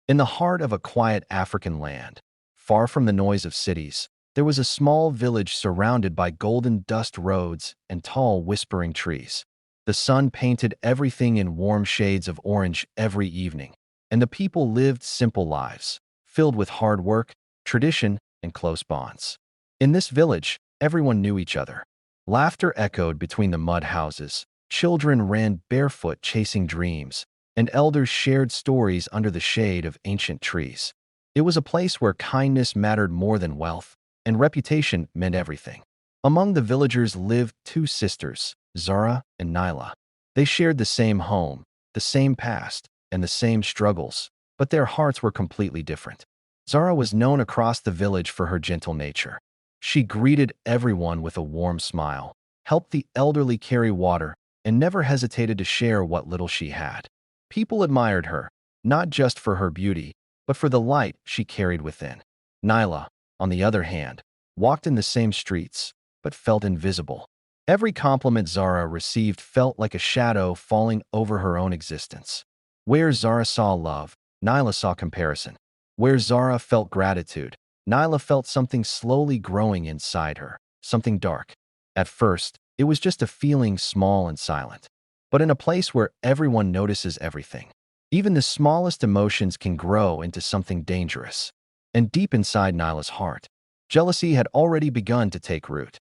In the heart of a quiet African land, far from the noise of cities, there was a small village surrounded by golden dust roads and tall whispering trees. The sun painted everything in warm shades of orange every evening, and the people lived simple lives, filled with hard work, tradition, and close bonds. In this village, everyone knew each other. Laughter echoed between the mud houses, children ran barefoot chasing dreams, and elders shared stories under the shade of ancient trees. It was a place where kindness mattered more than wealth, and reputation meant everything. Among the villagers lived two sisters, Zara and Nyla. They shared the same home, the same past, and the same struggles, but their hearts were completely different. Zara was known across the village for her gentle nature. She greeted everyone with a warm smile, helped the elderly carry water, and never hesitated to share what little she had. People admired her, not just for her beauty, but for the light she carried within. Nyla, on the other hand, walked in the same streets, but felt invisible. Every compliment Zara received felt like a shadow falling over her own existence. Where Zara saw love, Nyla saw comparison. Where Zara felt gratitude, Nyla felt something slowly growing inside her, something dark. At first, it was just a feeling small and silent. But in a place where everyone notices everything, even the smallest emotions can grow into something dangerous. And deep inside Nyla's heart, jealousy had already begun to take root.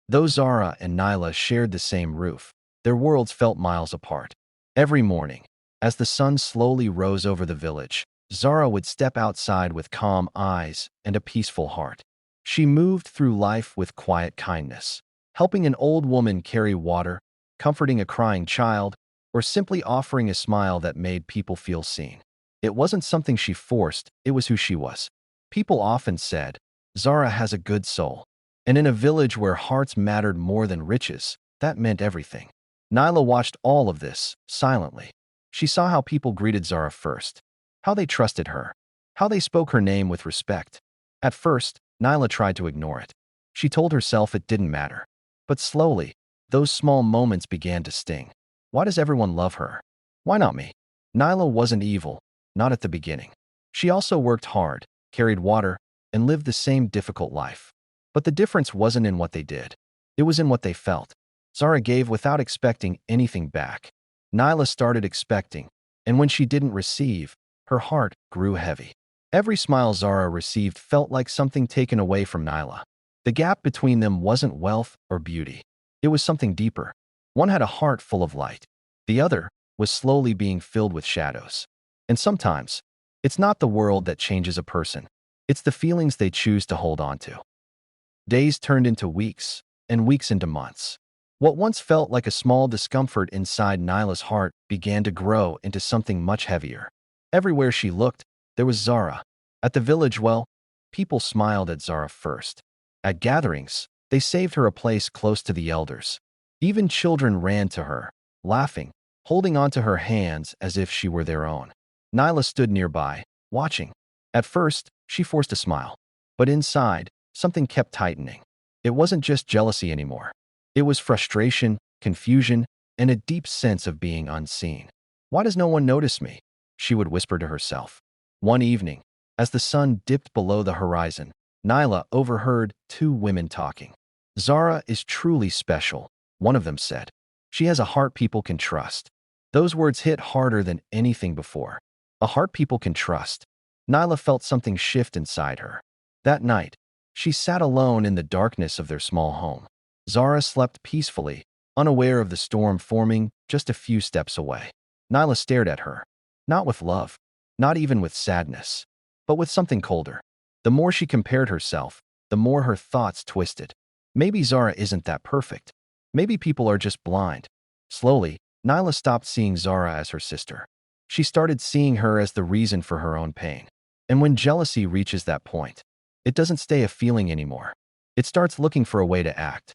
Though Zara and Nyla shared the same roof, their worlds felt miles apart. Every morning, as the sun slowly rose over the village, Zara would step outside with calm eyes and a peaceful heart. She moved through life with quiet kindness, helping an old woman carry water, comforting a crying child, or simply offering a smile that made people feel seen. It wasn't something she forced, it was who she was. People often said, Zara has a good soul. And in a village where hearts mattered more than riches, that meant everything. Nyla watched all of this, silently. She saw how people greeted Zara first, how they trusted her, how they spoke her name with respect. At first, Nyla tried to ignore it. She told herself it didn't matter. But slowly, those small moments began to sting. Why does everyone love her? Why not me? Nyla wasn't evil, not at the beginning. She also worked hard, carried water, and lived the same difficult life. But the difference wasn't in what they did. It was in what they felt. Zara gave without expecting anything back. Nyla started expecting, and when she didn't receive, her heart grew heavy. Every smile Zara received felt like something taken away from Nyla. The gap between them wasn't wealth or beauty. It was something deeper. One had a heart full of light. The other was slowly being filled with shadows. And sometimes, it's not the world that changes a person. It's the feelings they choose to hold on to. Days turned into weeks, and weeks into months. What once felt like a small discomfort inside Nyla's heart began to grow into something much heavier. Everywhere she looked, there was Zara. At the village, well, people smiled at Zara first. At gatherings, they saved her a place close to the elders. Even children ran to her, laughing, holding onto her hands as if she were their own. Nyla stood nearby, watching. At first, she forced a smile. But inside, something kept tightening. It wasn't just jealousy anymore. It was frustration, confusion, and a deep sense of being unseen. Why does no one notice me? She would whisper to herself. One evening, as the sun dipped below the horizon, Nyla overheard two women talking. Zara is truly special, one of them said. She has a heart people can trust. Those words hit harder than anything before. A heart people can trust. Nyla felt something shift inside her. That night, she sat alone in the darkness of their small home. Zara slept peacefully, unaware of the storm forming just a few steps away. Nyla stared at her, not with love, not even with sadness, but with something colder. The more she compared herself, the more her thoughts twisted. Maybe Zara isn't that perfect. Maybe people are just blind. Slowly, Nyla stopped seeing Zara as her sister. She started seeing her as the reason for her own pain. And when jealousy reaches that point, it doesn't stay a feeling anymore. It starts looking for a way to act.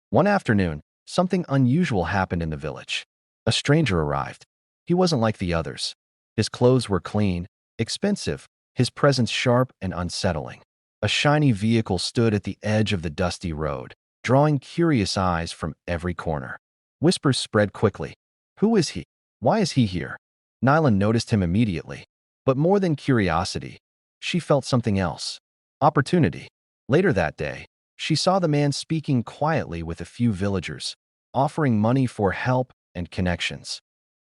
One afternoon, something unusual happened in the village. A stranger arrived. He wasn't like the others. His clothes were clean, expensive, his presence sharp and unsettling. A shiny vehicle stood at the edge of the dusty road, drawing curious eyes from every corner. Whispers spread quickly. Who is he? Why is he here? Nyla noticed him immediately. But more than curiosity, she felt something else. Opportunity. Later that day, she saw the man speaking quietly with a few villagers, offering money for help and connections.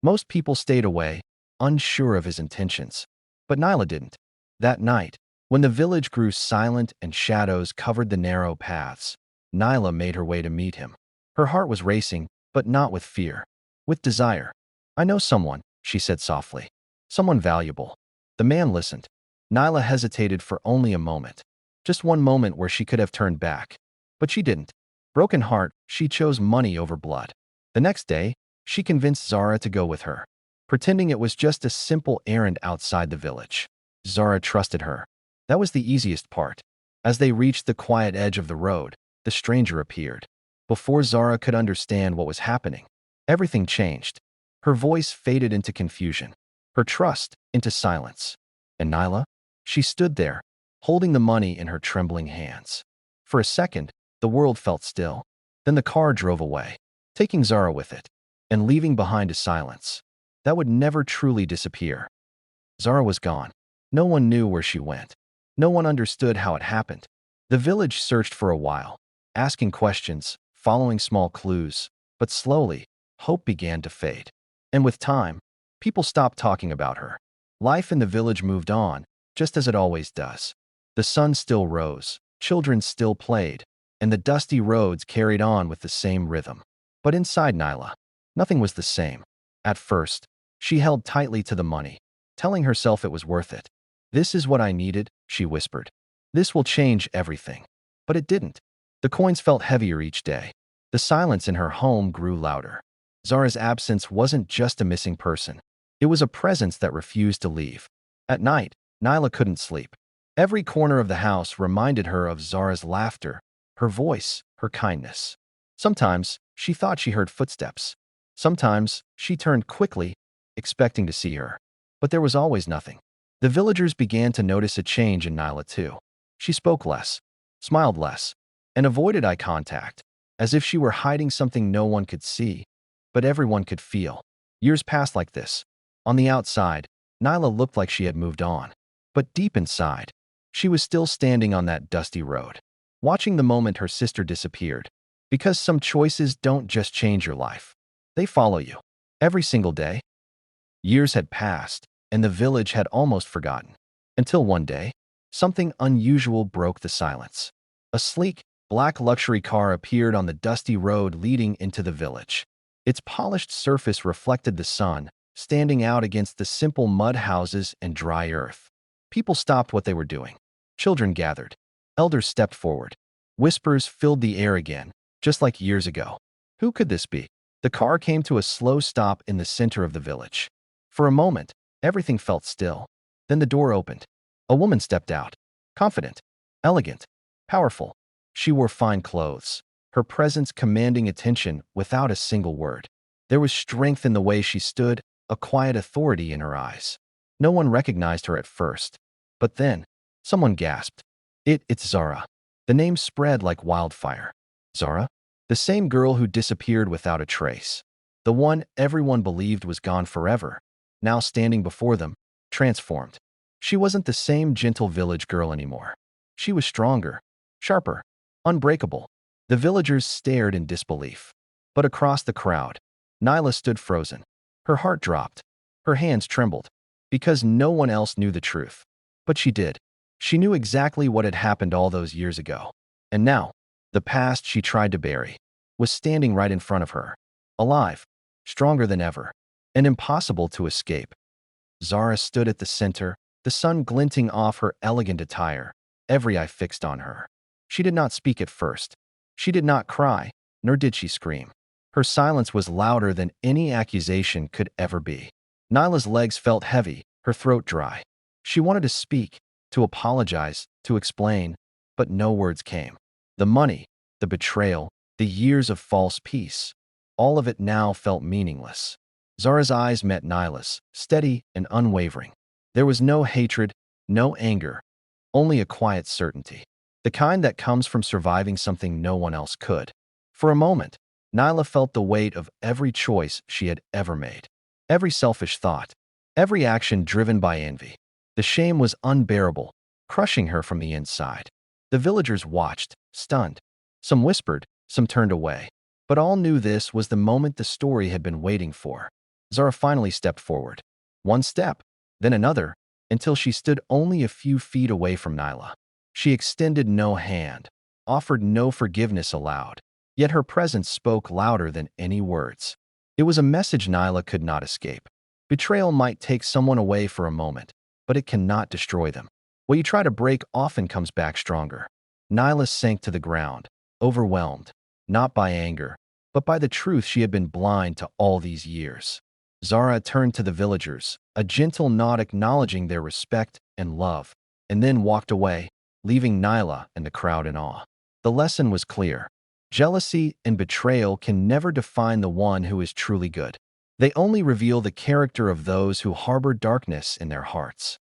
Most people stayed away, unsure of his intentions. But Nyla didn't. That night, when the village grew silent and shadows covered the narrow paths, Nyla made her way to meet him. Her heart was racing, but not with fear, with desire. "I know someone," she said softly. "Someone valuable." The man listened. Nyla hesitated for only a moment. Just one moment where she could have turned back. But she didn't. Broken heart, she chose money over blood. The next day, she convinced Zara to go with her, pretending it was just a simple errand outside the village. Zara trusted her. That was the easiest part. As they reached the quiet edge of the road, the stranger appeared. Before Zara could understand what was happening, everything changed. Her voice faded into confusion, her trust into silence. And Nyla? She stood there, holding the money in her trembling hands. For a second, the world felt still. Then the car drove away, taking Zara with it, and leaving behind a silence that would never truly disappear. Zara was gone. No one knew where she went. No one understood how it happened. The village searched for a while, asking questions, following small clues, but slowly, hope began to fade. And with time, people stopped talking about her. Life in the village moved on, just as it always does. The sun still rose, children still played, and the dusty roads carried on with the same rhythm. But inside Nyla, nothing was the same. At first, she held tightly to the money, telling herself it was worth it. "This is what I needed," she whispered. "This will change everything." But it didn't. The coins felt heavier each day. The silence in her home grew louder. Zara's absence wasn't just a missing person. It was a presence that refused to leave. At night, Nyla couldn't sleep. Every corner of the house reminded her of Zara's laughter, her voice, her kindness. Sometimes, she thought she heard footsteps. Sometimes, she turned quickly, expecting to see her. But there was always nothing. The villagers began to notice a change in Nyla too. She spoke less, smiled less, and avoided eye contact, as if she were hiding something no one could see, but everyone could feel. Years passed like this. On the outside, Nyla looked like she had moved on. But deep inside, she was still standing on that dusty road, watching the moment her sister disappeared. Because some choices don't just change your life. They follow you. Every single day. Years had passed, and the village had almost forgotten. Until one day, something unusual broke the silence. A sleek, black luxury car appeared on the dusty road leading into the village. Its polished surface reflected the sun, standing out against the simple mud houses and dry earth. People stopped what they were doing. Children gathered. Elders stepped forward. Whispers filled the air again, just like years ago. Who could this be? The car came to a slow stop in the center of the village. For a moment, everything felt still. Then the door opened. A woman stepped out. Confident, elegant, powerful. She wore fine clothes, her presence commanding attention without a single word. There was strength in the way she stood, a quiet authority in her eyes. No one recognized her at first. But then, someone gasped. It's Zara." The name spread like wildfire. Zara? The same girl who disappeared without a trace. The one everyone believed was gone forever, now standing before them, transformed. She wasn't the same gentle village girl anymore. She was stronger, sharper, unbreakable. The villagers stared in disbelief. But across the crowd, Nyla stood frozen. Her heart dropped. Her hands trembled. Because no one else knew the truth. But she did. She knew exactly what had happened all those years ago. And now, the past she tried to bury was standing right in front of her. Alive, stronger than ever, and impossible to escape. Zara stood at the center, the sun glinting off her elegant attire, every eye fixed on her. She did not speak at first. She did not cry, nor did she scream. Her silence was louder than any accusation could ever be. Nyla's legs felt heavy, her throat dry. She wanted to speak, to apologize, to explain, but no words came. The money, the betrayal, the years of false peace, all of it now felt meaningless. Zara's eyes met Nyla's, steady and unwavering. There was no hatred, no anger, only a quiet certainty. The kind that comes from surviving something no one else could. For a moment, Nyla felt the weight of every choice she had ever made. Every selfish thought, every action driven by envy. The shame was unbearable, crushing her from the inside. The villagers watched, stunned. Some whispered, some turned away. But all knew this was the moment the story had been waiting for. Zara finally stepped forward. One step, then another, until she stood only a few feet away from Nyla. She extended no hand, offered no forgiveness aloud, yet her presence spoke louder than any words. It was a message Nyla could not escape. Betrayal might take someone away for a moment, but it cannot destroy them. What you try to break often comes back stronger. Nyla sank to the ground, overwhelmed, not by anger, but by the truth she had been blind to all these years. Zara turned to the villagers, a gentle nod acknowledging their respect and love, and then walked away, leaving Nyla and the crowd in awe. The lesson was clear. Jealousy and betrayal can never define the one who is truly good. They only reveal the character of those who harbor darkness in their hearts.